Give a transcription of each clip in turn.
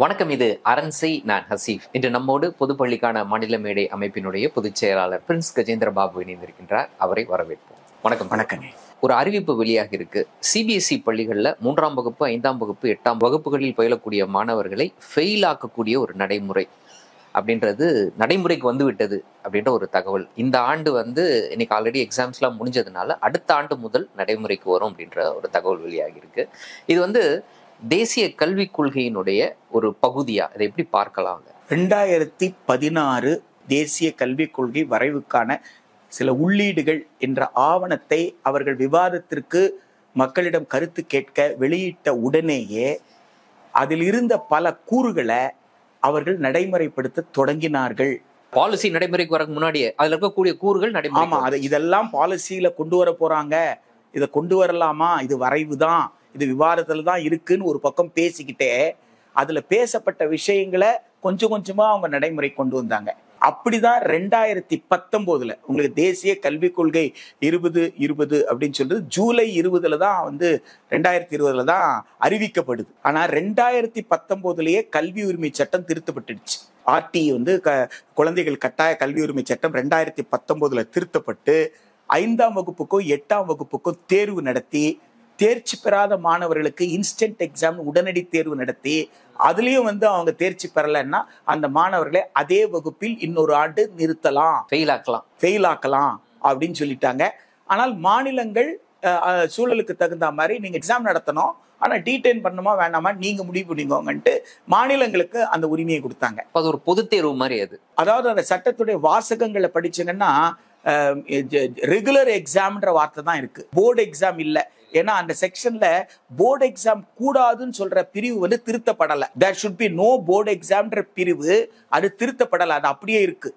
வணக்கம். இது அரண்சை. நான் ஹசீஃப். இன்று நம்மோடு பொதுப்பள்ளிக்கான மாநில மேடை அமைப்பினுடைய பொதுச் செயலாளர் பிரின்ஸ் கஜேந்திர பாபு இணைந்திருக்கின்றார். அவரை வரவேற்போம். வணக்கம். வணக்கங்க. ஒரு அறிவிப்பு வெளியாக இருக்கு. சிபிஎஸ்இ பள்ளிகளில் 3ஆம் வகுப்பு, 5ஆம் வகுப்பு, 8ஆம் வகுப்புகளில் பயிலக்கூடிய மாணவர்களை ஃபெயில் ஆக்கக்கூடிய ஒரு நடைமுறை அப்படின்றது நடைமுறைக்கு வந்து விட்டது அப்படின்ற ஒரு தகவல். இந்த ஆண்டு இன்னைக்கு ஆல்ரெடி எக்ஸாம்ஸ்லாம் முடிஞ்சதுனால அடுத்த ஆண்டு முதல் நடைமுறைக்கு வரும் அப்படின்ற ஒரு தகவல் வெளியாகி இருக்கு. இது தேசிய கல்விக் கொள்கையினுடைய ஒரு பகுதியா இதை எப்படி பார்க்கலாம்? 2016 தேசிய கல்விக் கொள்கை வரைவுக்கான சில உள்ளீடுகள் என்ற ஆவணத்தை அவர்கள் விவாதத்திற்கு மக்களிடம் கருத்து கேட்க வெளியிட்ட உடனேயே அதில் இருந்த பல கூறுகளை அவர்கள் நடைமுறைப்படுத்த தொடங்கினார்கள். பாலிசி நடைமுறைக்கு வரக்கு முன்னாடியே அதுல இருக்கக்கூடிய கூறுகள் நடைமுறை. இதெல்லாம் பாலிசியில கொண்டு வர போறாங்க, இதை கொண்டு வரலாமா, இது வரைவு தான், இது விவாதத்துல தான் இருக்குன்னு ஒரு பக்கம் பேசிக்கிட்டே அதுல பேசப்பட்ட விஷயங்களை கொஞ்சம் கொஞ்சமா அவங்க நடைமுறை கொண்டு வந்தாங்க. அப்படிதான் 2019 உங்களுக்கு தேசிய கல்விக் கொள்கை 2020 அப்படின்னு சொல்றது ஜூலை 20 தான் 2020 தான் அறிவிக்கப்படுது. ஆனா 2019 கல்வி உரிமை சட்டம் திருத்தப்பட்டுடுச்சு. ஆர்டி குழந்தைகள் கட்டாய கல்வி உரிமை சட்டம் 2019 திருத்தப்பட்டு 5ஆம் வகுப்புக்கும் 8ஆம் வகுப்புக்கும் தேர்வு நடத்தி தேர்ச்சி பெறாத மாணவர்களுக்கு இன்ஸ்டன்ட் எக்ஸாம் உடனடி தேர்வு நடத்தி அதுலயும் அவங்க தேர்ச்சி பெறலைன்னா அந்த மாணவர்களை அதே வகுப்பில் இன்னொரு ஆண்டு நிறுத்தலாம், ஃபெயில் ஆக்கலாம் அப்படின்னு சொல்லிட்டாங்க. ஆனால் மாநிலங்கள் சூழலுக்கு தகுந்த மாதிரி நீங்க எக்ஸாம் நடத்தணும், ஆனா டீடைன் பண்ணுமா வேணாமா நீங்க முடிவு பண்ணிக்கோங்கன்ட்டு மாநிலங்களுக்கு அந்த உரிமையை கொடுத்தாங்க. அது ஒரு பொது தேர்வு மாதிரி. அதாவது அந்த சட்டத்துடைய வாசகங்களை படிச்சீங்கன்னா ரெகுலர் எக்ஸாம்ன்ற வார்த்தை தான் இருக்கு, போர்டு எக்ஸாம் இல்ல. ஏன்னா அந்த செக்ஷன்ல போர்டு எக்ஸாம் கூடாதுன்னு சொல்ற பிரிவு திருத்தப்படல. There should be no board எக்ஸாம்ன்ற பிரிவு அது திருத்தப்படல, அது அப்படியே இருக்கு.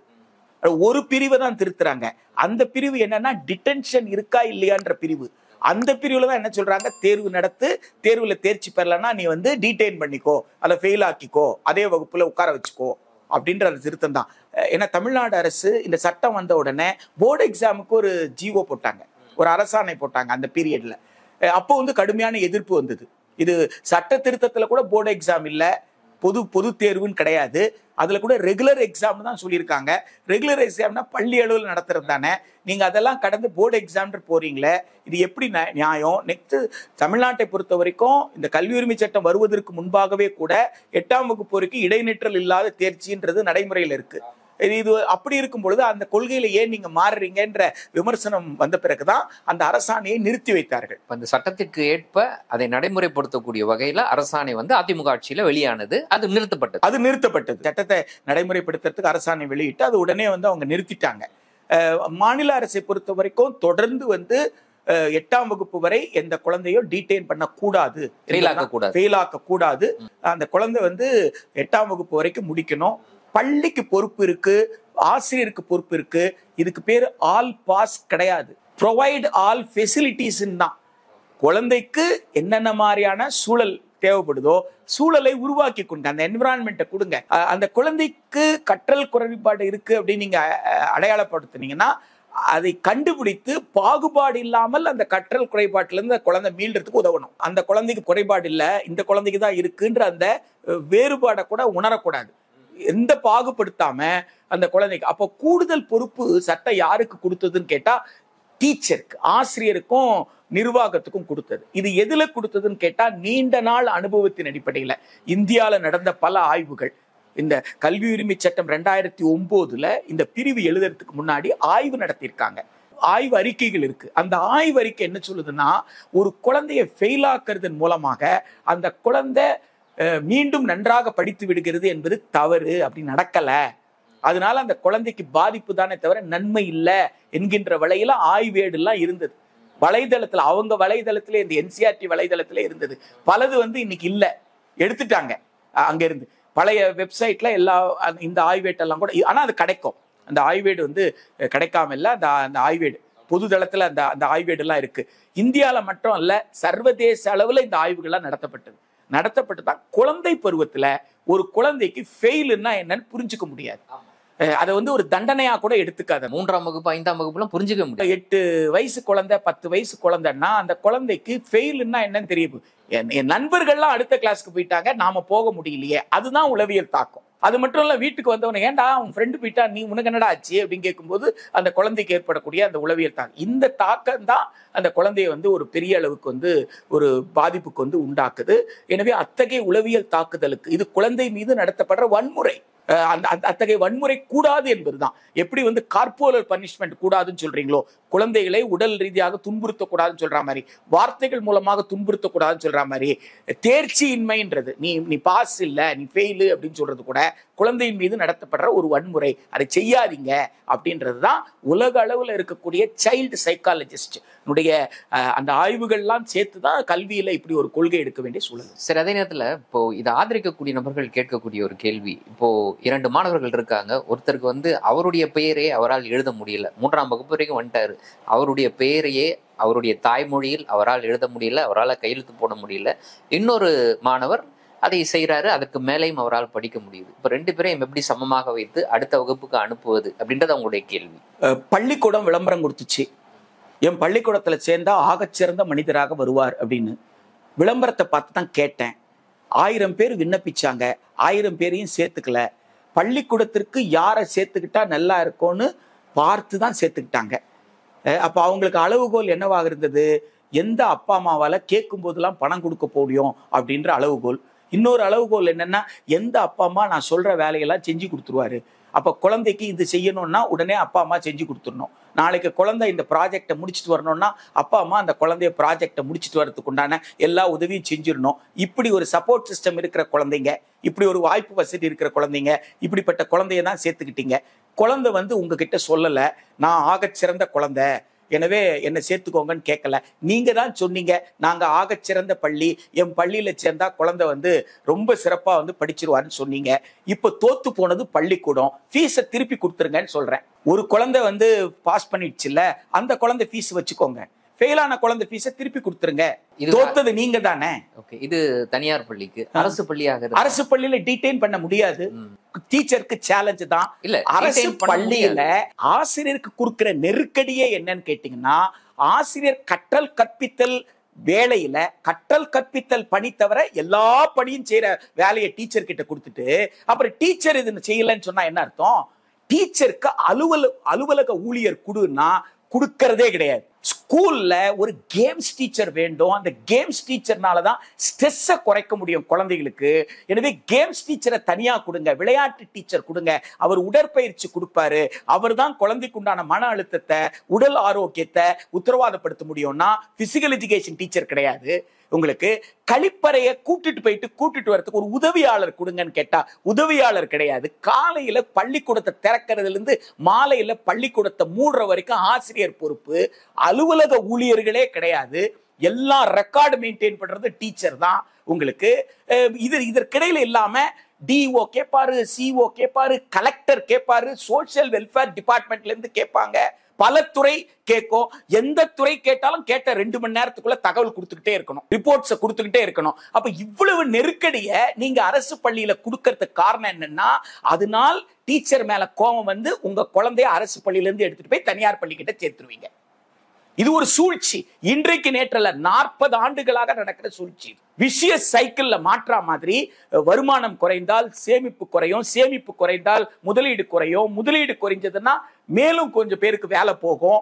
ஒரு பிரிவை தான் திருத்துறாங்க. அந்த பிரிவு என்னன்னா டிடென்ஷன் இருக்கா இல்லையான்ற பிரிவு. அந்த பிரிவுல தான் என்ன சொல்றாங்க, தேர்வு நடத்து, தேர்வுல தேர்ச்சி பெறலன்னா நீ டீடைன் பண்ணிக்கோ, அதை ஃபெயில் ஆக்கிக்கோ, அதே வகுப்புல உட்கார வச்சுக்கோ அப்படின்ற அந்த திருத்தம் தான். ஏன்னா தமிழ்நாடு அரசு இந்த சட்டம் வந்த உடனே போர்டு எக்ஸாமுக்கு ஒரு ஜிஓ போட்டாங்க, ஒரு அரசாணை போட்டாங்க. அந்த பீரியட்ல அப்போ கடுமையான எதிர்ப்பு வந்தது. இது சட்ட திருத்தத்துல கூட போர்டு எக்ஸாம் இல்ல, பொது தேர்வுன்னு கிடையாது, அதுல கூட ரெகுலர் எக்ஸாம் தான் சொல்லியிருக்காங்க. ரெகுலர் எக்ஸாம்னா பள்ளி அளவில் நடத்துறது தானே, நீங்க அதெல்லாம் கடந்து போர்டு எக்ஸாம் போறீங்களே, இது எப்படி நியாயம்? நெக்ஸ்ட் தமிழ்நாட்டை பொறுத்த வரைக்கும் இந்த கல்வி உரிமை சட்டம் வருவதற்கு முன்பாகவே கூட 8ஆம் வகுப்பு வரைக்கும் இடைநிற்றல் இல்லாத தேர்ச்சின்றது நடைமுறையில் இருக்கு. இது அப்படி இருக்கும் பொழுது அந்த கொள்கையில ஏன் நீங்க மாறுறீங்கன்ற விமர்சனம் வந்த பிறகுதான் அந்த அரசாணையை நிறுத்தி வைத்தார்கள். அந்த சட்டத்திற்கு ஏற்ப அதை நடைமுறைப்படுத்தக்கூடிய வகையில அரசாணை அதிமுக ஆட்சியில வெளியானது, அது நிறுத்தப்பட்டது. சட்டத்தை நடைமுறைப்படுத்துறதுக்கு அரசாணை வெளியிட்டு அது உடனே அவங்க நிறுத்திட்டாங்க. மாநில அரசை பொறுத்த வரைக்கும் தொடர்ந்து 8ஆம் வகுப்பு வரை எந்த குழந்தையும் டீடைன் பண்ணக்கூடாது, ஃபெயில் ஆக்க கூடாது. அந்த குழந்தை 8ஆம் வகுப்பு வரைக்கும் முடிக்கணும். பள்ளிக்கு பொறுப்பு இருக்கு, ஆசிரியருக்கு பொறுப்பு இருக்கு. இதுக்கு பேரு ஆல் பாஸ் கிடையாது, ப்ரொவைட் ஆல் ஃபெசிலிட்டிஸ் தான். குழந்தைக்கு என்னென்ன மாதிரியான சூழல் தேவைப்படுதோ சூழலை உருவாக்கி கொடுங்க, அந்த என்விரான்மெண்ட்டை கொடுங்க. அந்த குழந்தைக்கு கற்றல் குறைபாடு இருக்கு அப்படின்னு நீங்க அடையாளப்படுத்தினீங்கன்னா அதை கண்டுபிடித்து பாகுபாடு இல்லாமல் அந்த கற்றல் குறைபாட்டுல இருந்து குழந்தை மீள்றதுக்கு உதவணும். அந்த குழந்தைக்கு குறைபாடு இல்லை, இந்த குழந்தைக்கு தான் இருக்குன்ற அந்த வேறுபாடை கூட உணரக்கூடாது, எந்த பாகுபடுத்தாம அந்த குழந்தைக்கு. அப்போ கூடுதல் பொறுப்பு சட்டம் யாருக்கு கொடுத்ததுன்னு கேட்டா டீச்சருக்கு, ஆசிரியருக்கும் நிர்வாகத்துக்கும் கொடுத்தது. இது எதுல கொடுத்ததுன்னு கேட்டா நீண்ட நாள் அனுபவத்தின் அடிப்படையில இந்தியாவில் நடந்த பல ஆய்வுகள். இந்த கல்வி உரிமை சட்டம் 2009 இந்த பிரிவு எழுதுறதுக்கு முன்னாடி ஆய்வு நடத்தியிருக்காங்க, ஆய்வு அறிக்கைகள் இருக்கு. அந்த ஆய்வு அறிக்கை என்ன சொல்லுதுன்னா, ஒரு குழந்தைய ஃபெயில் ஆக்குறதன் மூலமாக அந்த குழந்தை மீண்டும் நன்றாக படித்து விடுகிறது என்பது தவறு, அப்படி நடக்கல, அதனால அந்த குழந்தைக்கு பாதிப்பு தானே தவிர நன்மை இல்லை என்கின்ற வழியில ஆய்வேடு எல்லாம் இருந்தது. வலைதளத்துல அவங்க வலைதளத்துல இந்த என்சிஆர்டி வலைதளத்துல இருந்தது. பலது இன்னைக்கு இல்ல, எடுத்துட்டாங்க அங்க இருந்து. பழைய வெப்சைட்ல எல்லா இந்த ஆய்வேட்டெல்லாம் கூட, ஆனா அது கிடைக்கும். அந்த ஆய்வேடு கிடைக்காம இல்ல, அந்த ஆய்வேடு பொது தளத்துல அந்த ஆய்வேடு எல்லாம் இருக்கு. இந்தியால மட்டும் இல்ல, சர்வதேச அளவுல இந்த ஆய்வுகள்லாம் நடத்தப்பட்டு தான் குழந்தை பருவத்துல ஒரு குழந்தைக்கு ஃபெயிலுன்னா என்னன்னு புரிஞ்சுக்க முடியாது. அதை வந்து ஒரு தண்டனையா கூட எடுத்துக்காத. 3ஆம் வகுப்பு 5ஆம் வகுப்புலாம் புரிஞ்சுக்க முடியும். 8 வயசு குழந்தை 10 வயசு குழந்தைன்னா அந்த குழந்தைக்கு ஃபெயில்னா என்னன்னு தெரியும். என் நண்பர்கள்லாம் அடுத்த கிளாஸ்க்கு போயிட்டாங்க, நாம போக முடியலையே, அதுதான் உளவியல் தாக்கம். அது மட்டும் இல்ல, வீட்டுக்கு வந்தவன ஏன்டா உன் ஃப்ரெண்டு போயிட்டா நீ உனக்கு என்னடா ஆச்சு அப்படின்னு கேட்கும்போது அந்த குழந்தைக்கு ஏற்படக்கூடிய அந்த உளவியல் தாக்கம், இந்த தாக்கம் தான் அந்த குழந்தைய வந்து ஒரு பெரிய அளவுக்கு வந்து ஒரு பாதிப்புக்கு வந்து உண்டாக்குது. எனவே அத்தகைய உளவியல் தாக்குதலுக்கு இது குழந்தை மீது நடத்தப்படுற வன்முறை. அத்தகைய வன்முறை கூடாது என்பதுதான். எப்படி வந்து கார்போரல் பனிஷ்மெண்ட் கூடாதுன்னு சொல்றீங்களோ, குழந்தைகளை உடல் ரீதியாக துன்புறுத்தக்கூடாதுன்னு சொல்ற மாதிரி, வார்த்தைகள் மூலமாக துன்புறுத்தக்கூடாதுன்னு சொல்ற மாதிரி, தேர்ச்சியின்மைன்றது நீ பாஸ் இல்ல நீ ஃபெயிலு அப்படின்னு சொல்றது கூட குழந்தையின் மீது நடத்தப்படுற ஒரு வன்முறை. அதை செய்யாதீங்க அப்படின்றதுதான் உலக அளவில் இருக்கக்கூடிய சைல்டு சைக்காலஜிஸ்ட் அந்த ஆய்வுகள்லாம் சேர்த்துதான் கல்வியில இப்படி ஒரு கொள்கை எடுக்க வேண்டிய சூழல். சரி, அதே நேரத்துல இப்போ இதை ஆதரிக்கக்கூடிய நபர்கள் கேட்கக்கூடிய ஒரு கேள்வி, இப்போ 2 மாணவர்கள் இருக்காங்க. ஒருத்தருக்கு வந்து அவருடைய பெயரே அவரால் எழுத முடியல, 3ஆம் வகுப்பு வரைக்கும் வந்துட்டாரு, அவருடைய பெயரையே அவருடைய தாய்மொழியில் அவரால் எழுத முடியல, அவரால் கையெழுத்து போட முடியல. இன்னொரு மாணவர் அதை செய்யறாரு, அதற்கு மேலேயும் அவரால் படிக்க முடியுது. இப்ப 2 பேரையும் எப்படி சமமாக வைத்து அடுத்த வகுப்புக்கு அனுப்புவது அப்படின்றது அவங்களுடைய கேள்வி. பள்ளிக்கூடம் விளம்பரம் கொடுத்துச்சு, என் பள்ளிக்கூடத்துல சேர்ந்தா ஆகச்சிறந்த மனிதராக வருவார் அப்படின்னு. விளம்பரத்தை பார்த்து தான் கேட்டேன். 1000 பேர் விண்ணப்பிச்சாங்க, 1000 பேரையும் சேர்த்துக்கல. பள்ளிக்கூடத்திற்கு யாரை சேர்த்துக்கிட்டா நல்லா இருக்கும்னு பார்த்து தான் சேர்த்துக்கிட்டாங்க. அப்ப அவங்களுக்கு அளவுகோல் என்னவாக இருந்தது, எந்த அப்பா அம்மாவால கேட்கும் போதெல்லாம் பணம் கொடுக்க முடியும் அப்படின்ற அளவுகோல். இன்னொரு அளவுகோல் என்னன்னா, எந்த அப்பா அம்மா நான் சொல்ற வேலையெல்லாம் செஞ்சு கொடுத்துருவாரு. அப்ப குழந்தைக்கு இது செய்யணும்னா உடனே அப்பா அம்மா செஞ்சு கொடுத்துடணும். நாளைக்கு குழந்தை இந்த ப்ராஜெக்டை முடிச்சுட்டு வரணும்னா அப்பா அம்மா அந்த குழந்தைய ப்ராஜெக்டை முடிச்சுட்டு வரதுக்கு உண்டான எல்லா உதவியும் செஞ்சிடணும். இப்படி ஒரு சப்போர்ட் சிஸ்டம் இருக்கிற குழந்தைங்க, இப்படி ஒரு வாய்ப்பு வசதி இருக்கிற குழந்தைங்க, இப்படிப்பட்ட குழந்தைய தான் சேர்த்துக்கிட்டீங்க. குழந்தை வந்து உங்ககிட்ட சொல்லல நான் ஆகச்சிறந்த குழந்தை எனவே என்னை சேர்த்துக்கோங்கன்னு கேட்கல. நீங்க தான் சொன்னீங்க நாங்க ஆகச்சிறந்த பள்ளி, என் பள்ளியில சேர்ந்தா குழந்தை வந்து ரொம்ப சிறப்பா வந்து படிச்சிருவாருன்னு சொன்னீங்க. இப்ப தோத்து போனது பள்ளிக்கூடம், ஃபீஸை திருப்பி கொடுத்துருங்கன்னு சொல்றேன். ஒரு குழந்தை வந்து பாஸ் பண்ணிடுச்சுல்ல, அந்த குழந்தை ஃபீஸ் வச்சுக்கோங்க, ஃபெயிலான குழந்தை ஃபீஸை திருப்பி கொடுத்துருங்க. தோத்தது நீங்க தானே. இது தனியார் பள்ளிக்கு. அரசு பள்ளியாக, அரசு பள்ளியில டீடைன் பண்ண முடியாது. டீச்சருக்கு சேலஞ்ச் தான். இல்ல, அரசு பள்ளியில ஆசிரியருக்கு கொடுக்கிற நெருக்கடியே என்னன்னு கேட்டீங்கன்னா, ஆசிரியர் கற்றல் கற்பித்தல் வேலையில கற்றல் கற்பித்தல் பணி தவிர எல்லா பணியும் செய்யற வேலையை டீச்சர் கிட்ட கொடுத்துட்டு அப்புறம் டீச்சர் இது செய்யலன்னு சொன்னா என்ன அர்த்தம்? டீச்சருக்கு அலுவலக ஊழியர் கொடுன்னா கொடுக்கறதே கிடையாது. ஸ்கூல்ல ஒரு கேம்ஸ் டீச்சர் வேண்டும். அந்த கேம்ஸ் டீச்சர்னாலதான் ஸ்ட்ரெஸ்ஸை குறைக்க முடியும் குழந்தைகளுக்கு. எனவே கேம்ஸ் டீச்சரை தனியா கொடுங்க, விளையாட்டு டீச்சர் கொடுங்க, அவர் உடற்பயிற்சி கொடுப்பாரு. அவர் தான் குழந்தைக்கு உண்டான மன அழுத்தத்தை உடல் ஆரோக்கியத்தை உத்தரவாதப்படுத்த முடியும்னா பிசிக்கல் எஜுகேஷன் டீச்சர் கிடையாது. உங்களுக்கு கழிப்பறையை கூட்டிட்டு வரதுக்கு ஒரு உதவியாளர் கொடுங்கன்னு கேட்டா உதவியாளர் கிடையாது. காலையில பள்ளிக்கூடத்தை திறக்கிறதுல இருந்து மாலையில பள்ளிக்கூடத்தை மூடுற வரைக்கும் ஆசிரியர் பொறுப்பு. அலுவலக ஊழியர்களே கிடையாது. எல்லா ரெக்கார்டு மெயின்டைன் பண்றது டீச்சர் தான். உங்களுக்கு இதற்கிடையில இல்லாம டிஓ கேட்பாரு, சிஓ கேட்பாரு, கலெக்டர் கேட்பாரு, சோசியல் வெல்ஃபேர் டிபார்ட்மெண்ட்ல இருந்து கேட்பாங்க, பல துறை கேட்கும். எந்த துறை கேட்டாலும் கேட்ட 2 மணி நேரத்துக்குள்ள தகவல் கொடுத்துக்கிட்டே இருக்கணும், ரிப்போர்ட்ஸை கொடுத்துக்கிட்டே இருக்கணும். அப்ப இவ்வளவு நெருக்கடிய நீங்க அரசு பள்ளியில கொடுக்கறதுக்கு காரணம் என்னன்னா, அதனால் டீச்சர் மேல கோபம் வந்து உங்க குழந்தைய அரசு பள்ளியில இருந்து எடுத்துட்டு போய் தனியார் பள்ளிக்கிட்ட சேர்த்துருவீங்க. இது ஒரு சூழ்ச்சி. இன்றைக்கு நேற்றல்ல, 40 ஆண்டுகளாக நடக்கிற சூழ்ச்சி. விஷய சைக்கிள்ல மாற்றா மாதிரி வருமானம் குறைந்தால் சேமிப்பு குறையும், சேமிப்பு குறைந்தால் முதலீடு குறையும், முதலீடு குறைஞ்சதுன்னா மேலும் கொஞ்சம் பேருக்கு வேலை போகும்.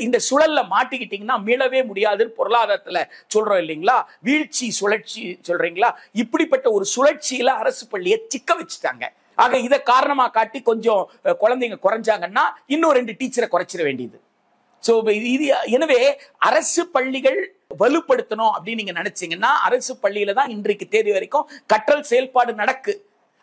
இந்த சுழல்ல மாட்டிக்கிட்டீங்கன்னா மீளவே முடியாதுன்னு பொருளாதாரத்துல சொல்றோம் இல்லைங்களா, வீழ்ச்சி சுழற்சி சொல்றீங்களா, இப்படிப்பட்ட ஒரு சுழற்சியில அரசு பள்ளியை சிக்க வச்சுட்டாங்க. ஆக இதை காரணமா காட்டி கொஞ்சம் குழந்தைங்க குறைஞ்சாங்கன்னா இன்னும் 2 டீச்சரை குறைச்சிட வேண்டியது. எனவே அரசு பள்ளிகள் வலுப்படுத்தணும் அப்படின்னு நீங்க நினைச்சீங்கன்னா அரசு பள்ளியில தான் இன்றைக்கு தேதி வரைக்கும் கற்றல் செயல்பாடு நடக்கு.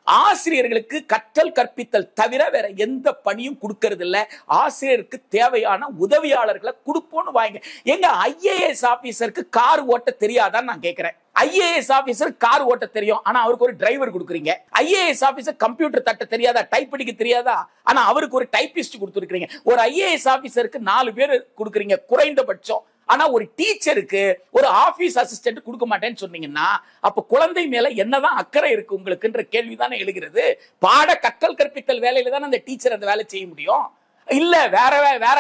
ஆசிரியர்களுக்கு கற்றல் கற்பித்தல் தவிர வேற எந்த பணியும் கொடுக்கறது இல்ல. ஆசிரியருக்கு தேவையான உதவியாளர்களை கொடுப்போம்னு வாங்க. எங்க ஐஏஎஸ் ஆபீசருக்கு கார் ஓட்ட தெரியாதான்னு நான் கேட்கிறேன். ஐஏஎஸ் ஆபீசர் கார் ஓட்ட தெரியும், ஆனா அவருக்கு ஒரு டிரைவர் கொடுக்குறீங்க. ஐஏஎஸ் ஆபீசர் கம்ப்யூட்டர் தட்ட தெரியாதா, டைப் அடிக்க தெரியாதா, ஆனா அவருக்கு ஒரு டைபிஸ்ட் கொடுத்துருக்கீங்க. ஒரு ஐஏஎஸ் ஆபீசருக்கு 4 பேர் கொடுக்குறீங்க குறைந்தபட்சம். ஆனா ஒரு டீச்சருக்கு ஒரு ஆபீஸ் அசிஸ்டன்ட் கொடுக்க மாட்டேன்னு சொன்னீங்கன்னா அப்ப குழந்தை மேல என்னதான் அக்கறை இருக்கு உங்களுக்குன்ற கேள்விதானே எழுகிறது. பாட கற்றல் கற்பித்தல் வேலையில தானே அந்த டீச்சர் அந்த வேலை செய்ய முடியும். இல்ல வேற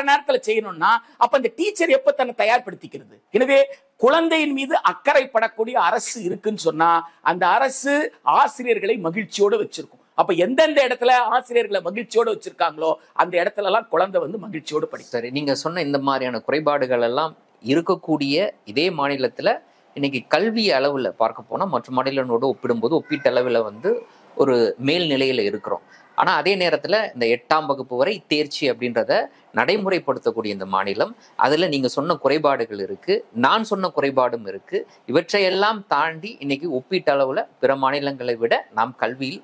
நேரத்துல செய்யணும்னா அப்ப அந்த டீச்சர் எப்ப தன்னை தயார்படுத்திக்கிறது? எனவே குழந்தையின் மீது அக்கறைப்படக்கூடிய அரசு இருக்குன்னு சொன்னா அந்த அரசு ஆசிரியர்களை மகிழ்ச்சியோடு வச்சிருக்கும். அப்ப எந்தெந்த இடத்துல ஆசிரியர்களை மகிழ்ச்சியோடு வச்சிருக்காங்களோ அந்த இடத்துல எல்லாம் குழந்தை வந்து மகிழ்ச்சியோடு படிக்கும். சரி, நீங்க சொன்ன இந்த மாதிரியான குறைபாடுகள் எல்லாம் இருக்கக்கூடிய இதே மாநிலத்துல இன்னைக்கு கல்வி அளவுல பார்க்க போனா மற்ற மாநிலங்களோடு ஒப்பிடும்போது ஒப்பீட்டளவில் வந்து ஒரு மேல்நிலையில இருக்கிறோம். ஆனா அதே நேரத்துல இந்த 8ஆம் வகுப்பு வரை தேர்ச்சி அப்படின்றத நடைமுறைப்படுத்தக்கூடிய இந்த மாநிலம், அதுல நீங்க சொன்ன குறைபாடுகள் இருக்கு, நான் சொன்ன குறைபாடும் இருக்கு. இவற்றையெல்லாம் தாண்டி இன்னைக்கு ஒப்பீட்டளவுல பிற மாநிலங்களை விட நாம் கல்வியில்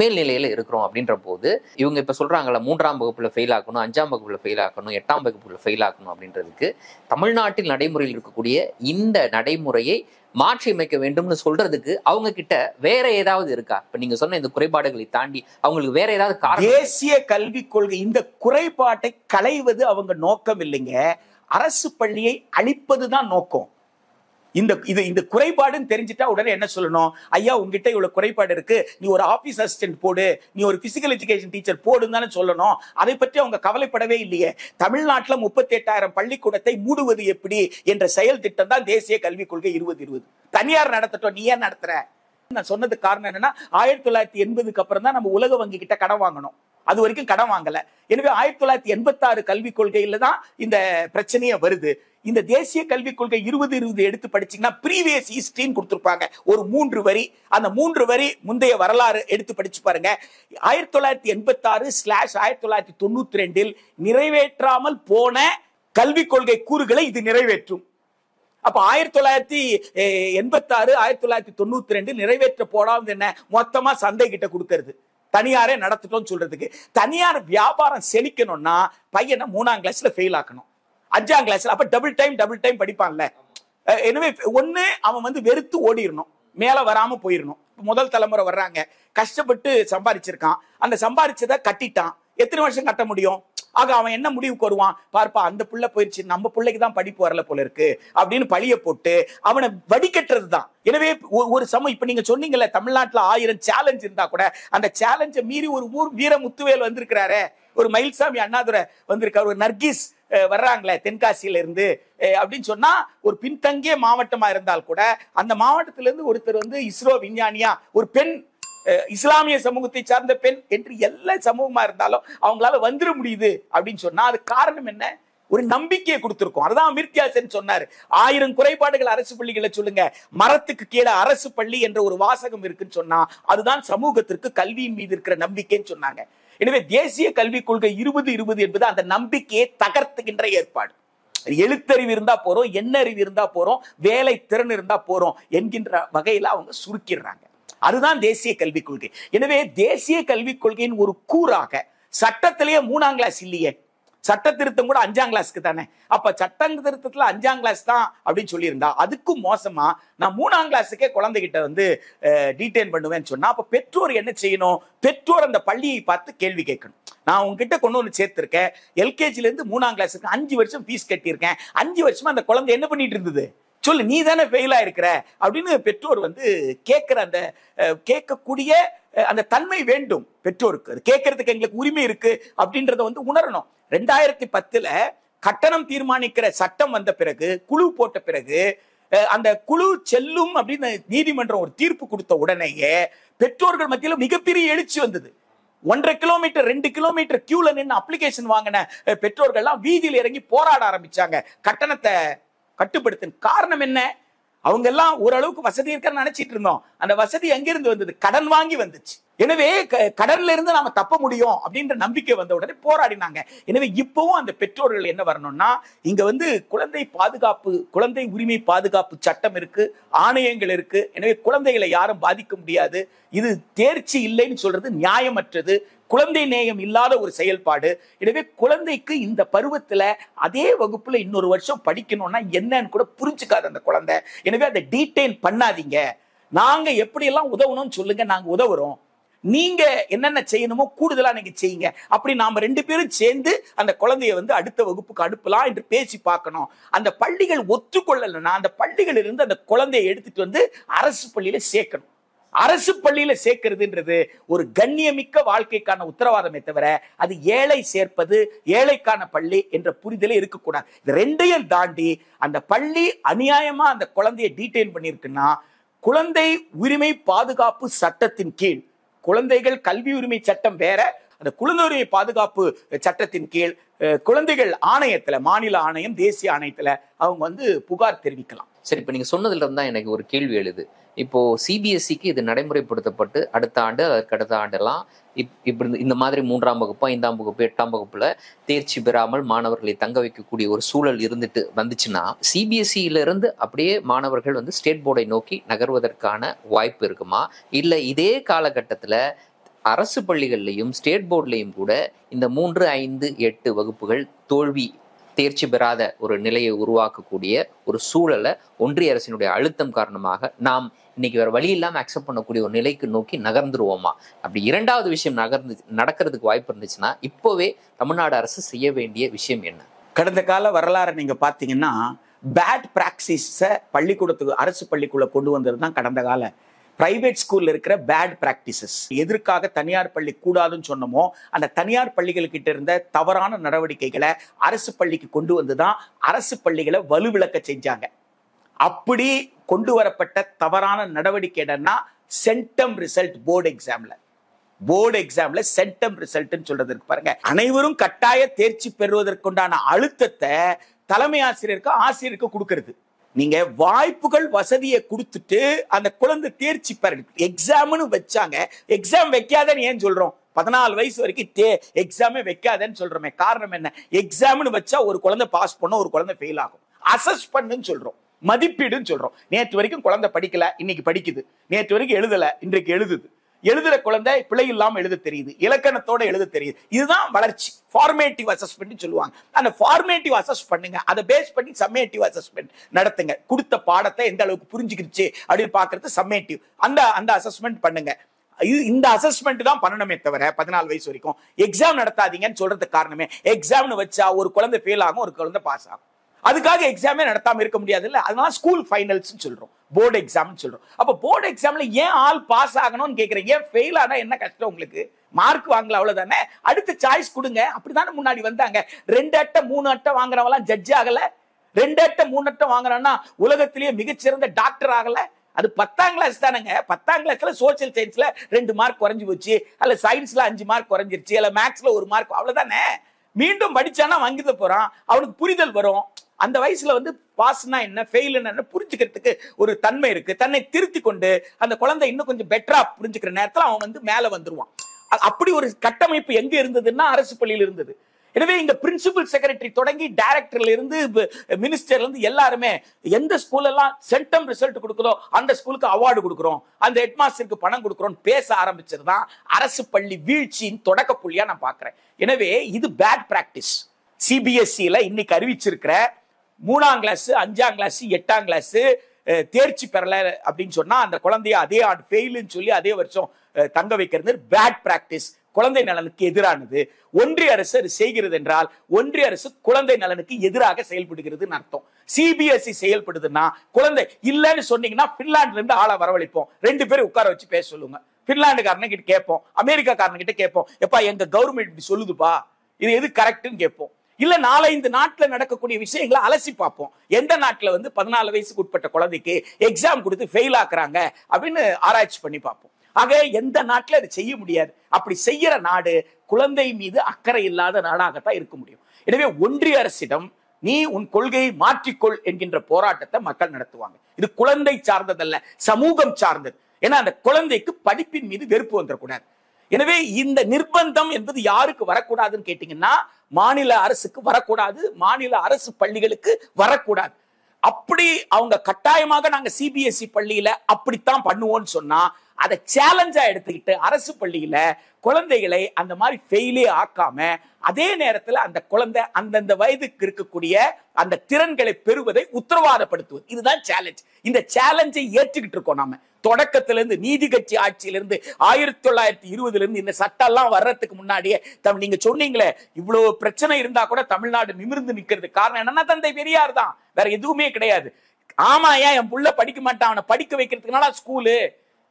மேல்நிலையில இருக்கிறோம். அப்படின்ற போது இவங்க இப்ப சொல்றாங்கல்ல 3ஆம் வகுப்புல ஃபெயில் ஆகணும், 5ஆம் வகுப்புல ஃபெயில் ஆகணும், 8ஆம் வகுப்புல ஃபெயில் ஆகணும் அப்படின்றதுக்கு தமிழ்நாட்டில் நடைமுறையில் இருக்கக்கூடிய இந்த நடைமுறையை மாற்றி அமைக்க வேண்டும்னு சொல்றதுக்கு அவங்க கிட்ட வேற ஏதாவது இருக்கா? இப்ப நீங்க சொன்ன இந்த குறைபாடுகளை தாண்டி அவங்களுக்கு வேற ஏதாவது காரணம்? தேசிய கல்விக் கொள்கை இந்த குறைபாட்டை களைவது அவங்க நோக்கம் இல்லைங்க, அரசு பள்ளியை அழிப்பதுதான் நோக்கம். இந்த குறைபாடுன்னு தெரிஞ்சுட்டா உடனே என்ன சொல்லணும்? ஐயா உங்ககிட்ட இவ்வளவு குறைபாடு இருக்கு, நீ ஒரு ஆபீஸ் அசிஸ்டன்ட் போடு, நீ ஒரு பிசிக்கல் எஜுகேஷன் டீச்சர் போடுன்னு தானே சொல்லணும். அதை பற்றி அவங்க கவலைப்படவே இல்லையே. தமிழ்நாட்டுல 38,000 பள்ளிக்கூடத்தை மூடுவது எப்படி என்ற செயல் திட்டம் தான் தேசிய கல்விக் கொள்கை 2020. தனியார் நடத்தட்டும், நீ ஏன் நடத்துற? நான் சொன்னது காரணம் என்னன்னா 1980க்கு அப்புறம் தான் நம்ம உலக வங்கி கிட்ட கடன் வாங்கணும். அது வரைக்கும் கடன் வாங்கல. எனவே 1986 கல்விக் கொள்கையில தான் இந்த பிரச்சனையே வருது. இந்த தேசிய கல்விக் கொள்கை 2020 எடுத்து படிச்சீங்கன்னா ப்ரீவியஸ் ஹிஸ்டரின்னு கொடுத்திருப்பாங்க ஒரு 3 வரி. அந்த 3 வரி முந்தைய வரலாறு எடுத்து படிச்சு பாருங்க. 1986/1992 நிறைவேற்றாமல் போன கல்விக் கொள்கை கூறுகளை இது நிறைவேற்றும். அப்ப 1986 1992 நிறைவேற்ற போடாமல் என்ன மொத்தமா சந்தை கிட்ட கொடுக்கிறது, தனியாரே நடத்திட்டோம் சொல்றதுக்கு. தனியார் வியாபாரம் செழிக்கணும்னா பையனை 3ஆம் கிளாஸ்ல ஃபெயில் ஆக்கணும், 5ஆம் கிளாஸ்ல. அப்ப டபுள் டைம் படிப்பான்ல. எனவே ஒண்ணு அவன் வந்து வெறுத்து ஓடிடணும், மேல வராம போயிடணும். முதல் தலைமுறை வர்றாங்க, கஷ்டப்பட்டு சம்பாதிச்சிருக்கான், அந்த சம்பாதிச்சதை கட்டிட்டான், எத்தனை வருஷம் கட்ட முடியும்? ஆக அவன் என்ன முடிவுக்கு வருவான்? பார்ப்பா அந்த புள்ள போயிடுச்சு, நம்ம பிள்ளைக்கு தான் படிப்பு வரல போல இருக்கு அப்படின்னு பழிய போட்டு அவனை வடிகட்டுறது தான். எனவே ஒரு இப்ப நீங்க சொன்னீங்கல்ல தமிழ்நாட்டுல 1000 சேலஞ்ச் இருந்தா கூட அந்த சேலஞ்சை மீறி ஒரு ஊர் வீர முத்துவேல் வந்திருக்கிறாரு, ஒரு மயில்சாமி அண்ணாதுரை வந்திருக்காரு, ஒரு நர்கிஸ் வர்றாங்களே தென்காசியில இருந்து அப்படின்னு சொன்னா ஒரு பின்தங்கிய மாவட்டமா இருந்தால் கூட அந்த மாவட்டத்தில இருந்து ஒருத்தர் வந்து இஸ்ரோ விஞ்ஞானியா, ஒரு பெண், இஸ்லாமிய சமூகத்தை சார்ந்த பெண் என்று எல்லா சமூகமா இருந்தாலும் அவங்களால வந்துட முடியுது அப்படின்னு சொன்னா அது காரணம் என்ன? ஒரு நம்பிக்கையை கொடுத்திருக்கோம். அதுதான் அமிர்த்யா சென் சொன்னாரு, 1000 குறைபாடுகள் அரசு பள்ளிகளை சொல்லுங்க, மரத்துக்கு கீழே அரசு பள்ளி என்ற ஒரு வாசகம் இருக்குன்னு சொன்னா அதுதான் சமூகத்திற்கு கல்வியின் மீது இருக்கிற நம்பிக்கைன்னு சொன்னாங்க. எனவே தேசிய கல்விக் கொள்கை 2020 என்பது அந்த நம்பிக்கையை தகர்த்துகின்ற ஏற்பாடு. எழுத்தறிவு இருந்தா போறோம், எண்ணறிவு இருந்தா போறோம், வேலை திறன் இருந்தா போறோம் என்கின்ற வகையில அவங்க சுருக்கிடுறாங்க. அதுதான் தேசிய கல்விக் கொள்கை. எனவே தேசிய கல்விக் கொள்கையின் ஒரு கூறாக சட்டத்திலேயே 3ஆம் கிளாஸ் இல்லையே, சட்ட திருத்தம் கூட 5ஆம் கிளாஸ்க்கு தானே. அப்ப சட்ட திருத்தத்துல 5ஆம் கிளாஸ் தான் அப்படின்னு சொல்லியிருந்தா அதுக்கும் மோசமா நான் 3ஆம் கிளாஸுக்கே குழந்தைகிட்ட வந்து டீடைன் பண்ணுவேன்னு சொன்னா அப்ப பெற்றோர் என்ன செய்யணும்? பெற்றோர் அந்த பள்ளியை பார்த்து கேள்வி கேட்கணும். நான் உங்ககிட்ட கொண்டு வந்து சேர்த்திருக்கேன், எல்கேஜில இருந்து 3ஆம் கிளாஸுக்கு 5 வருஷம் ஃபீஸ் கட்டியிருக்கேன், 5 வருஷமா அந்த குழந்தை என்ன பண்ணிட்டு இருந்தது சொல்லு, நீ தானே ஃபெயில் ஆயிருக்கிற அப்படின்னு பெற்றோர் வந்து கேட்கிற அந்த கேட்கக்கூடிய அந்த தன்மை வேண்டும் பெற்றோருக்கு. அது கேட்கறதுக்கு எங்களுக்கு உரிமை இருக்கு அப்படின்றத வந்து உணரணும். 2010 கட்டணம் தீர்மானிக்கிற சட்டம் வந்த பிறகு, குழு போட்ட பிறகு, அந்த குழு செல்லும் அப்படின்னு நீதிமன்றம் ஒரு தீர்ப்பு கொடுத்த உடனேயே பெற்றோர்கள் மத்தியில் மிகப்பெரிய எழுச்சி வந்தது. 1.5 கிலோமீட்டர் 2 கிலோமீட்டர் கியூல நின்று அப்ளிகேஷன் வாங்கின பெற்றோர்கள்லாம் வீதியில் இறங்கி போராட ஆரம்பிச்சாங்க கட்டணத்தை கட்டுப்படுத்த. காரணம் என்ன? அவங்க எல்லாம் ஓரளவுக்கு வசதி இருக்குன்னு நினைச்சிட்டு இருந்தோம். அந்த வசதி எங்கிருந்து வந்தது? கடன் வாங்கி வந்துச்சு. எனவே கடன்ல இருந்து நாம தப்ப முடியும் அப்படின்ற நம்பிக்கை வந்த உடனே போராடினாங்க. எனவே இப்பவும் அந்த பெற்றோர்கள் என்ன வரணும்னா, இங்க வந்து குழந்தை பாதுகாப்பு, குழந்தை உரிமை பாதுகாப்பு சட்டம் இருக்கு, ஆணையங்கள் இருக்கு. எனவே குழந்தைகளை யாரும் பாதிக்க முடியாது. இது தேர்ச்சி இல்லைன்னு சொல்றது நியாயமற்றது, குழந்தை நேயம் இல்லாத ஒரு செயல்பாடு. எனவே குழந்தைக்கு இந்த பருவத்துல அதே வகுப்புல இன்னொரு வருஷம் படிக்கணும்னா என்னன்னு கூட புரிஞ்சுக்காது அந்த குழந்தை. எனவே அதை டீடைன் பண்ணாதீங்க. நாங்க எப்படி எல்லாம் உதவணும்னு சொல்லுங்க, நாங்க உதவுறோம். நீங்க என்னென்ன செய்யணுமோ கூடுதலா நீங்க செய்யுங்க. அப்படி நாம 2 பேரும் சேர்ந்து அந்த குழந்தைய வந்து அடுத்த வகுப்புக்கு அனுப்பலாம் என்று பேசி பார்க்கணும். அந்த பள்ளிகள் ஒத்துக்கொள்ளலைன்னா அந்த பள்ளிகள் இருந்து அந்த குழந்தையை எடுத்துட்டு வந்து அரசு பள்ளியில சேர்க்கணும். அரசு பள்ளியில சேர்க்கிறதுன்றது ஒரு கண்ணியமிக்க வாழ்க்கைக்கான உத்தரவாதமே தவிர அது ஏழை சேர்ப்பது, ஏழைக்கான பள்ளி என்ற புரிதலே இருக்கக்கூடாது. இது 2ஐயும் தாண்டி அந்த பள்ளி அநியாயமா அந்த குழந்தையை டீடைன் பண்ணிருக்குன்னா, குழந்தை உரிமை பாதுகாப்பு சட்டத்தின் கீழ், குழந்தைகள் கல்வி உரிமை சட்டம் வேற, அந்த குழந்தை உரிமை பாதுகாப்பு சட்டத்தின் கீழ் குழந்தைகள் ஆணையத்துல, மாநில ஆணையம், தேசிய ஆணையத்துல அவங்க வந்து புகார் தெரிவிக்கலாம். சரி, இப்ப நீங்க சொன்னதுல இருந்தா எனக்கு ஒரு கேள்வி எழுது. இப்போ சிபிஎஸ்சிக்கு இது நடைமுறைப்படுத்தப்பட்டு அடுத்த ஆண்டு, அதற்கு அடுத்த ஆண்டெல்லாம் இப்படி இந்த மாதிரி 3ஆம் வகுப்பு, 5ஆம் வகுப்பு, 8ஆம் வகுப்புல தேர்ச்சி பெறாமல் மாணவர்களை தங்க வைக்கக்கூடிய ஒரு சூழல் இருந்துட்டு வந்துச்சுன்னா, சிபிஎஸ்சியில இருந்து அப்படியே மாணவர்கள் வந்து ஸ்டேட் போர்டை நோக்கி நகர்வதற்கான வாய்ப்பு இருக்குமா? இல்ல இதே காலகட்டத்துல அரசு பள்ளிகள்லையும் ஸ்டேட் போர்ட்லையும் கூட இந்த 3, 5, 8 வகுப்புகள் தேர்ச்சி பெறாத ஒரு நிலையை உருவாக்கக்கூடிய ஒரு சூழலை ஒன்றிய அரசினுடைய அழுத்தம் காரணமாக நாம் இன்னைக்கு வேற வழி இல்லாம அக்செப்ட் பண்ணக்கூடிய ஒரு நிலைக்கு நோக்கி நகர்ந்துருவோமா? அப்படி இரண்டாவது விஷயம் நடக்கிறதுக்கு வாய்ப்பு இருந்துச்சுன்னா இப்போவே தமிழ்நாடு அரசு செய்ய வேண்டிய விஷயம் என்ன? கடந்த கால வரலாறு நீங்க பாத்தீங்கன்னா, பேட் பிராக்டிஸ பள்ளிக்கூடத்துக்கு, அரசு பள்ளிக்குள்ள கொண்டு வந்தது தான் கடந்த கால பிரைவேட் ஸ்கூல்ல இருக்கிற பேட் பிராக்டிசஸ். எதற்காக தனியார் பள்ளி கூடாதுன்னு சொன்னமோ அந்த தனியார் பள்ளிகள் கிட்ட இருந்த தவறான நடவடிக்கைகளை அரசு பள்ளிக்கு கொண்டு வந்துதான் அரசு பள்ளிகளை வலுவிழக்க செஞ்சாங்க. அப்படி கொண்டு வரப்பட்ட தவறான நடவடிக்கை என்னன்னா, சென்டம் ரிசல்ட் போர்டு எக்ஸாம்ல சென்டம் ரிசல்ட்னு சொல்றதுக்கு பாருங்க, அனைவரும் கட்டாய தேர்ச்சி பெறுவதற்குண்டான அழுத்தத்தை தலைமை ஆசிரியருக்கு கொடுக்கிறது. நீங்க வாய்ப்புகள் வசதியை கொடுத்துட்டு அந்த குழந்தை தேர்ச்சி பெற எக்ஸாம்னு வச்சாங்க. எக்ஸாம் வைக்காதன்னு ஏன் சொல்றோம்? 14 வயசு வரைக்கும் எக்ஸாமே வைக்காதன்னு சொல்றோமே, காரணம் என்ன? எக்ஸாம்னு வச்சா ஒரு குழந்தை பாஸ் பண்ணும், ஒரு குழந்தை ஃபெயில் ஆகும். அசஸ் பண்ணுன்னு சொல்றோம், மதிப்பீடுன்னு சொல்றோம். நேற்று வரைக்கும் குழந்தை படிக்கல, இன்னைக்கு படிக்குது. நேற்று வரைக்கும் எழுதல, இன்றைக்கு எழுதுது. எழுதுற குழந்தை பிழை இல்லாம எழுத தெரியுது, இலக்கணத்தோட எழுத தெரியுது. இதுதான் வளர்ச்சி. ஃபார்மேட்டிவ் அசஸ்மெண்ட் சொல்லுவாங்க. அந்த ஃபார்மேட்டிவ் அசஸ் பண்ணுங்க, அதை பேஸ் பண்ணி சம்மேட்டிவ் அசஸ்மெண்ட் நடத்துங்க. கொடுத்த பாடத்தை எந்த அளவுக்கு புரிஞ்சுக்கிடுச்சு அப்படின்னு பாக்குறது சம்மேட்டிவ். அந்த அசஸ்மெண்ட் பண்ணுங்க. இந்த அசஸ்மெண்ட் தான் பண்ணணுமே தவிர 14 வயசு வரைக்கும் எக்ஸாம் நடத்தாதீங்கன்னு சொல்றதுக்கு காரணமே, எக்ஸாம்னு வச்சா ஒரு குழந்தை ஃபெயில் ஆகும், ஒரு குழந்தை பாஸ் ஆகும். அதுக்காக எக்ஸாமே நடத்தாம இருக்க முடியாது இல்ல. அதனால ஸ்கூல் ஃபைனல்ஸ் சொல்றோம், போர்டு எக்ஸாம் சொல்றோம். அப்ப போர்டு எக்ஸாம்ல ஏன் ஆள் பாஸ் ஆகணும்னு கேக்குறீங்க? ஏன் ஃபெயில் ஆனா என்ன கஷ்டம் உங்களுக்கு? மார்க் வாங்கல, அவ்வளவுதானே. அடுத்த சாய்ஸ் கொடுங்க. அப்படித்தானே முன்னாடி வந்தாங்க. 2 அட்டை 3 அட்டை வாங்குறவெல்லாம் ஜட்ஜ் ஆகல. 2 அட்டை 3 அட்டை வாங்குறான்னா உலகத்திலேயே மிகச்சிறந்த டாக்டர் ஆகல. அது 10ஆம் கிளாஸ் தானங்க. 10ஆம் கிளாஸ்ல சோசியல் சயின்ஸ்ல 2 மார்க் குறைஞ்சு போச்சு, அல்ல சயின்ஸ்ல 5 மார்க் குறைஞ்சிருச்சு, அல்ல மேக்ஸ்ல 1 மார்க், அவ்வளவுதானே. மீண்டும் படிச்சானா வாங்கிட்டு போறான், அவனுக்கு புரிதல் வரும். அந்த வயசுல வந்து பாஸ்னா என்ன, ஃபெயில் என்ன புரிஞ்சுக்கிறதுக்கு ஒரு தன்மை இருக்கு. தன்னை திருத்தி கொண்டு அந்த குழந்தை இன்னும் கொஞ்சம் பெட்டரா புரிஞ்சுக்கிற நேரத்துல அவன் வந்து மேல வந்துருவான். அப்படி ஒரு கட்டமைப்பு எங்க இருந்ததுன்னா அரசு பள்ளியில் இருந்தது. எனவே இங்க பிரின்சிபல் செக்ரட்டரி தொடங்கி டைரக்டர்ல இருந்து மினிஸ்டர்ல இருந்து எல்லாருமே எந்த ஸ்கூல்ல எல்லாம் சென்டம் ரிசல்ட் கொடுக்குதோ அந்த ஸ்கூலுக்கு அவார்டு கொடுக்குறோம், அந்த ஹெட்மாஸ்டருக்கு பணம் கொடுக்குறோம் பேச ஆரம்பிச்சதுதான் அரசு பள்ளி வீழ்ச்சியின் தொடக்க புள்ளியா நான் பாக்குறேன். எனவே இது பேட் பிராக்டிஸ். சிபிஎஸ்சில இன்னைக்கு அறிவிச்சிருக்கிற 3ஆம் கிளாஸ், 5ஆம் கிளாஸ், 8ஆம் கிளாஸ் தேர்ச்சி பெறல அப்படின்னு சொன்னா அந்த குழந்தைய அதே ஆண்டு ஃபெயில்னு சொல்லி அதே வருஷம் தங்க வைக்கிறது பேட் பிராக்டிஸ், குழந்தை நலனுக்கு எதிரானது. ஒன்றிய அரசு அது செய்கிறது என்றால் ஒன்றிய அரசு குழந்தை நலனுக்கு எதிராக செயல்படுகிறதுன்னு அர்த்தம். சிபிஎஸ்இ செயல்படுதுன்னா, குழந்தை இல்லைன்னு சொன்னீங்கன்னா பின்லாந்துல இருந்து ஆளை வரவழைப்போம், 2 பேரும் உட்கார வச்சு பேச சொல்லுங்க. பின்லாந்துக்காரன் கிட்ட கேட்போம், அமெரிக்காக்காரன் கிட்ட கேட்போம், எப்பா எங்க கவர்மெண்ட் இப்படி சொல்லுதுப்பா, இது எது கரெக்ட்னு கேட்போம். இல்ல 4-5 நாட்டுல நடக்கக்கூடிய விஷயங்களை அலசி பார்ப்போம். எந்த நாட்டுல வந்து 14 வயசுக்கு உட்பட்ட குழந்தைக்கு எக்ஸாம் கொடுத்து ஃபெயில் ஆக்குறாங்க அப்படின்னு ஆராய்ச்சி பண்ணி பார்ப்போம். ஆக எந்த நாட்டுல அதை செய்ய முடியாது. அப்படி செய்யற நாடு குழந்தை மீது அக்கறை இல்லாத நாடாகத்தான் இருக்க முடியும். எனவே ஒன்றிய அரசிடம் நீ உன் கொள்கையை மாற்றிக்கொள் என்கின்ற போராட்டத்தை மக்கள் நடத்துவாங்க. இது குழந்தை சார்ந்ததல்ல, சமூகம் சார்ந்தது. ஏன்னா அந்த குழந்தைக்கு படிப்பின் மீது வெறுப்பு வந்துடக்கூடாது. எனவே இந்த நிர்பந்தம் என்பது யாருக்கு வரக்கூடாதுன்னு கேட்டீங்கன்னா, மாநில அரசுக்கு வரக்கூடாது, மாநில அரசு பள்ளிகளுக்கு வரக்கூடாது. அப்படி அவங்க கட்டாயமாக நாங்க சிபிஎஸ்இ பள்ளியில அப்படித்தான் பண்ணுவோம்னு சொன்னா அதை சேலஞ்சா எடுத்துக்கிட்டு அரசு பள்ளியில குழந்தைகளை அந்த மாதிரி ஃபெயிலே ஆக்காம அதே நேரத்துல அந்த குழந்தை அந்தந்த வயதுக்கு இருக்கக்கூடிய அந்த திறன்களை பெறுவதை உத்தரவாதப்படுத்துவது, இதுதான் சேலஞ்ச். இந்த சேலஞ்சை ஏற்றுக்கிட்டு இருக்கோம் நாம. தொடக்கத்திலிருந்து நீதி கட்சி ஆட்சியிலிருந்து 1920 இருந்து இந்த சட்டம் எல்லாம் வர்றதுக்கு முன்னாடியே நீங்க சொன்னீங்களே இவ்வளவு பிரச்சனை இருந்தா கூட தமிழ்நாடு நிமிர்ந்து நிக்கிறது காரணம் என்னன்னா தந்தை பெரியார் தான், வேற எதுவுமே கிடையாது. ஆமா, ஏன் என் புள்ள படிக்க மாட்டான், அவனை படிக்க வைக்கிறதுக்குனால ஸ்கூலு,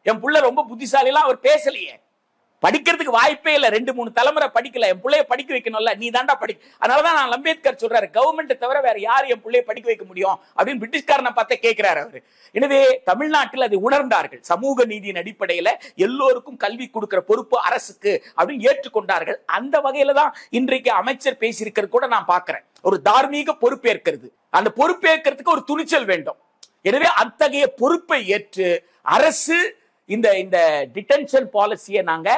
என் புள்ள ரொம்ப புத்திசாலி எல்லாம் அவர் பேசலையே, படிக்கிறதுக்கு வாய்ப்பே இல்ல, 2-3 தலைமுறை படிக்கல, என் பிள்ளைய படிக்க வைக்கணும்ல, நீ தாண்டா அதனாலதான் நான் அம்பேத்கர் சொல்றாரு, கவர்மெண்ட் தவிர வேற யார் என் பிள்ளைய படிக்க வைக்க முடியும் அப்படின்னு பிரிட்டிஷ்காரனை பார்த்தே கேட்கிறாரு அவரு. எனவே தமிழ்நாட்டில் அதை உணர்ந்தார்கள், சமூக நீதியின் அடிப்படையில எல்லோருக்கும் கல்வி கொடுக்கிற பொறுப்பு அரசுக்கு அப்படின்னு ஏற்றுக்கொண்டார்கள். அந்த வகையில தான் இன்றைக்கு அமைச்சர் பேசியிருக்கிறது கூட நான் பார்க்கிறேன். ஒரு தார்மீக பொறுப்பேற்கிறது, அந்த பொறுப்பேற்கிறதுக்கு ஒரு துணிச்சல் வேண்டும். எனவே அத்தகைய பொறுப்பை ஏற்று அரசு இந்த டிடென்ஷன் பாலிசியை நாங்க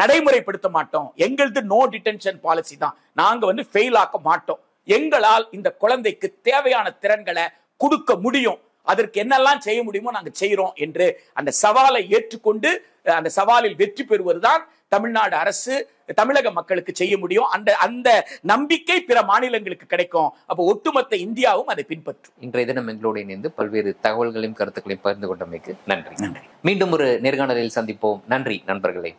நடைமுறைப்படுத்த மாட்டோம், எங்களது நோ டிடென்ஷன் பாலிசி தான், நாங்க ஃபெயில் ஆக்க மாட்டோம், எங்களால் இந்த குழந்தைக்கு தேவையான திறன்களை கொடுக்க முடியும், அதற்கு என்னெல்லாம் செய்ய முடியுமோ நாங்க செய்யறோம் என்று அந்த சவாலை ஏற்றுக்கொண்டு அந்த சவாலில் வெற்றி பெறுவதுதான் தமிழ்நாடு அரசு தமிழக மக்களுக்கு செய்ய முடியும். அந்த நம்பிக்கை பிற மாநிலங்களுக்கு கிடைக்கும். அப்ப ஒட்டுமொத்த இந்தியாவும் அதை பின்பற்றும். இன்றைய தினம் எங்களோடு இணைந்து பல்வேறு தகவல்களையும் கருத்துக்களையும் பகிர்ந்து கொண்டமைக்கு நன்றி. மீண்டும் ஒரு நேர்காணலில் சந்திப்போம். நன்றி நண்பர்களே.